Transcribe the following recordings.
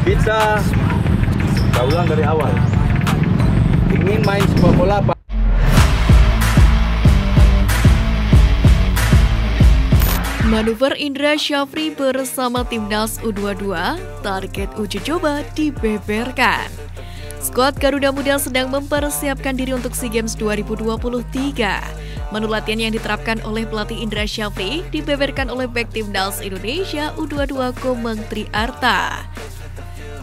Kita ulang dari awal. Ingin main sepak bola apa? Manuver Indra Syafri bersama Timnas U22, target uji coba dibeberkan. Skuad Garuda Muda sedang mempersiapkan diri untuk SEA Games 2023. Menu latihan yang diterapkan oleh pelatih Indra Syafri dibeberkan oleh bek Timnas Indonesia U22 Komang Triarta.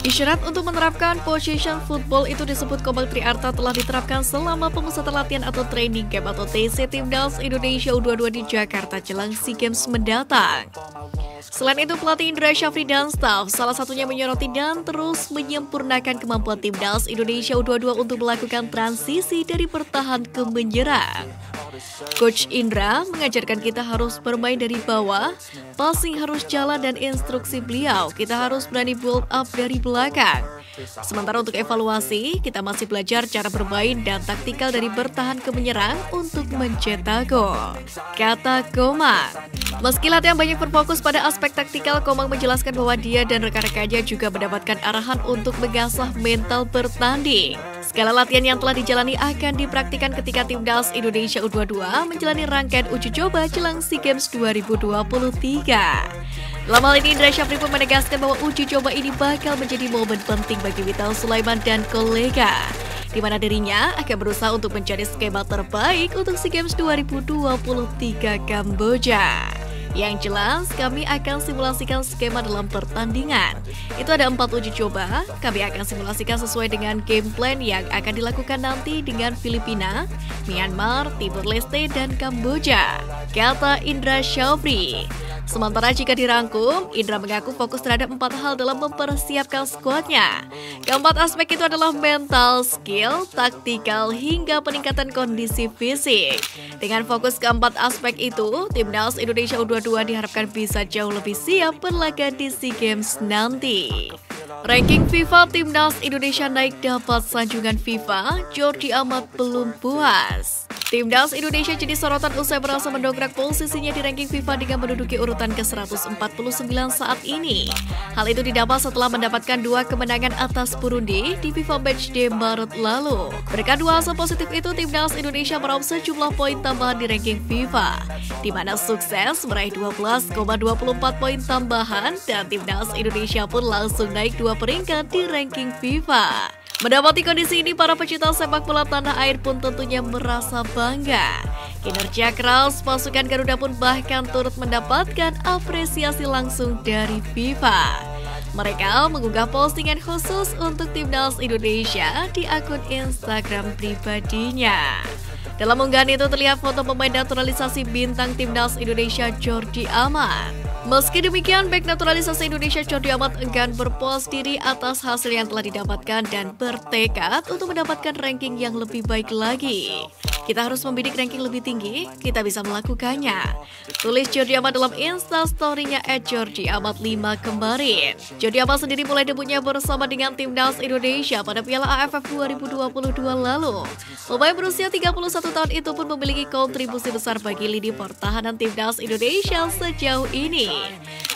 Isyarat untuk menerapkan position football itu disebut Komang Triarta telah diterapkan selama pemusatan latihan atau training camp atau TC Timnas Indonesia U22 di Jakarta jelang SEA Games mendatang. Selain itu, pelatih Indra Syafri dan staf salah satunya menyoroti dan terus menyempurnakan kemampuan Timnas Indonesia U22 untuk melakukan transisi dari bertahan ke menyerang. Coach Indra mengajarkan kita harus bermain dari bawah, passing harus jalan dan instruksi beliau, kita harus berani build up dari belakang. Sementara untuk evaluasi, kita masih belajar cara bermain dan taktikal dari bertahan ke menyerang untuk mencetak gol, kata Komang. Meski latihan banyak berfokus pada aspek taktikal, Komang menjelaskan bahwa dia dan rekan-rekannya juga mendapatkan arahan untuk mengasah mental bertanding. Skala latihan yang telah dijalani akan dipraktikkan ketika Timnas Indonesia U22 menjalani rangkaian uji coba jelang SEA Games 2023. Dalam hal ini, Indra Syafri pun menegaskan bahwa uji coba ini bakal menjadi momen penting bagi Wital Sulaiman dan kolega, di mana dirinya akan berusaha untuk mencari skema terbaik untuk SEA Games 2023 Kamboja. Yang jelas, kami akan simulasikan skema dalam pertandingan. Itu ada 4 uji coba, kami akan simulasikan sesuai dengan game plan yang akan dilakukan nanti dengan Filipina, Myanmar, Timur Leste, dan Kamboja, kata Indra Syafri. Sementara jika dirangkum, Indra mengaku fokus terhadap 4 hal dalam mempersiapkan skuadnya. Keempat aspek itu adalah mental, skill, taktikal, hingga peningkatan kondisi fisik. Dengan fokus keempat aspek itu, Timnas Indonesia U22 diharapkan bisa jauh lebih siap berlaga di SEA Games nanti. Ranking FIFA Timnas Indonesia naik dapat sanjungan FIFA, Jordi Amat belum puas. Timnas Indonesia jadi sorotan usai berhasil mendongkrak posisinya di ranking FIFA dengan menduduki urutan ke-149 saat ini. Hal itu didapat setelah mendapatkan 2 kemenangan atas Burundi di FIFA Matchday Maret lalu. Berkat 2 hasil positif itu, Timnas Indonesia meraup sejumlah poin tambahan di ranking FIFA, di mana sukses meraih 12,24 poin tambahan dan Timnas Indonesia pun langsung naik 2 peringkat di ranking FIFA. Mendapati kondisi ini, para pecinta sepak bola tanah air pun tentunya merasa bangga. Kinerja keras pasukan Garuda pun bahkan turut mendapatkan apresiasi langsung dari FIFA. Mereka mengunggah postingan khusus untuk Timnas Indonesia di akun Instagram pribadinya. Dalam unggahan itu terlihat foto pemain naturalisasi bintang Timnas Indonesia Jordi Amat. Meski demikian, bek naturalisasi Indonesia Jordi Amat enggan berpuas diri atas hasil yang telah didapatkan dan bertekad untuk mendapatkan ranking yang lebih baik lagi. Kita harus membidik ranking lebih tinggi, kita bisa melakukannya, tulis Jordi Amat dalam Insta-story-nya @jordiamat5 kemarin. Jordi Amat sendiri mulai debutnya bersama dengan Timnas Indonesia pada Piala AFF 2022 lalu. Pemain berusia 31 tahun itu pun memiliki kontribusi besar bagi lini pertahanan Timnas Indonesia sejauh ini.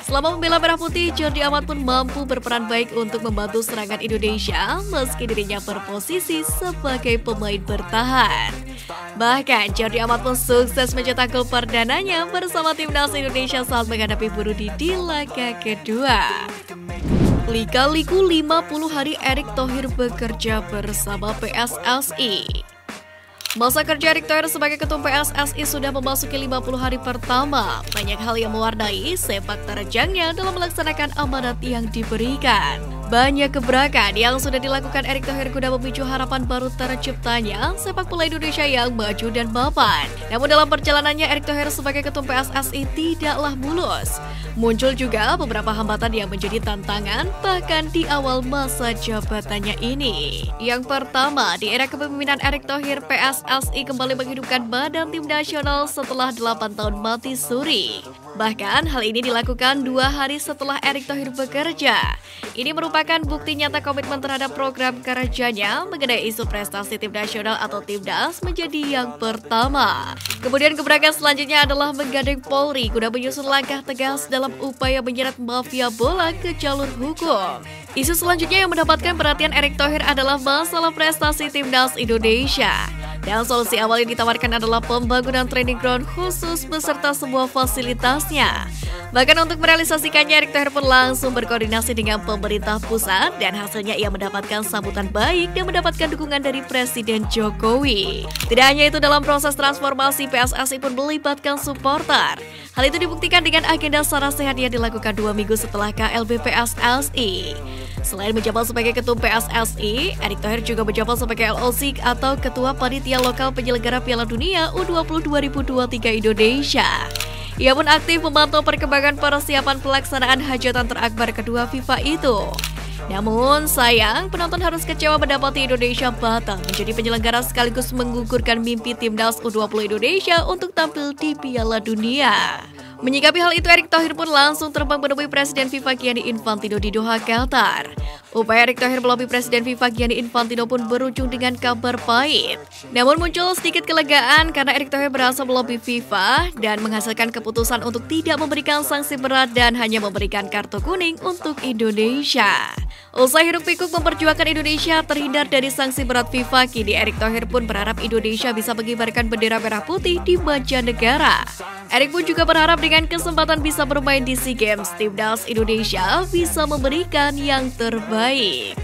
Selama membela Merah Putih, Jordi Amat pun mampu berperan baik untuk membantu serangan Indonesia meski dirinya berposisi sebagai pemain bertahan. Bahkan Jordi Amat pun sukses mencetak gol perdananya bersama Timnas Indonesia saat menghadapi Burundi di laga kedua. Lika-liku 50 hari Erick Thohir bekerja bersama PSSI. Masa kerja Erick Thohir sebagai ketum PSSI sudah memasuki 50 hari pertama. Banyak hal yang mewarnai sepak terjangnya dalam melaksanakan amanat yang diberikan. Banyak gebrakan yang sudah dilakukan Erick Thohir guna memicu harapan baru terciptanya sepak bola Indonesia yang maju dan mapan. Namun dalam perjalanannya Erick Thohir sebagai ketum PSSI tidaklah mulus. Muncul juga beberapa hambatan yang menjadi tantangan bahkan di awal masa jabatannya ini. Yang pertama, di era kepemimpinan Erick Thohir, PSSI kembali menghidupkan badan tim nasional setelah 8 tahun mati suri. Bahkan hal ini dilakukan 2 hari setelah Erick Thohir bekerja. Ini merupakan bukti nyata komitmen terhadap program kerjanya mengenai isu prestasi tim nasional atau Timnas menjadi yang pertama. Kemudian gebrakan selanjutnya adalah menggandeng Polri guna menyusun langkah tegas dalam upaya menyeret mafia bola ke jalur hukum. Isu selanjutnya yang mendapatkan perhatian Erick Thohir adalah masalah prestasi Timnas Indonesia. Dan solusi awal yang ditawarkan adalah pembangunan training ground khusus beserta semua fasilitasnya. Bahkan untuk merealisasikannya, Erick Thohir pun langsung berkoordinasi dengan pemerintah pusat dan hasilnya ia mendapatkan sambutan baik dan mendapatkan dukungan dari Presiden Jokowi. Tidak hanya itu, dalam proses transformasi PSSI pun melibatkan supporter. Hal itu dibuktikan dengan agenda Sarah Sehat yang dilakukan 2 minggu setelah KLB PSSI. Selain menjabat sebagai Ketum PSSI, Erick Thohir juga menjabat sebagai LOC atau Ketua Panitia Lokal Penyelenggara Piala Dunia U20 2023 Indonesia. Ia pun aktif memantau perkembangan persiapan pelaksanaan hajatan terakbar kedua FIFA itu. Namun sayang, penonton harus kecewa mendapati Indonesia batal menjadi penyelenggara sekaligus menggugurkan mimpi Timnas U20 Indonesia untuk tampil di Piala Dunia. Menyikapi hal itu, Erick Thohir pun langsung terbang menemui Presiden FIFA Gianni Infantino di Doha, Qatar. Upaya Erick Thohir melobi Presiden FIFA Gianni Infantino pun berujung dengan kabar pahit. Namun muncul sedikit kelegaan karena Erick Thohir berhasil melobi FIFA dan menghasilkan keputusan untuk tidak memberikan sanksi berat dan hanya memberikan kartu kuning untuk Indonesia. Usai hiruk-pikuk memperjuangkan Indonesia terhindar dari sanksi berat FIFA, kini Erick Thohir pun berharap Indonesia bisa mengibarkan bendera merah putih di mancanegara. Erick pun juga berharap dengan kesempatan bisa bermain di SEA Games, Timnas Indonesia bisa memberikan yang terbaik.